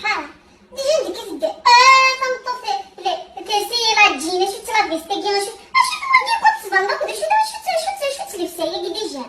بحالها ديجا انت كتبدا تنطفي تسير تجينا شفت لا فيستيكي شفت ما دير كنت صبان شفت لبسها هي ديجا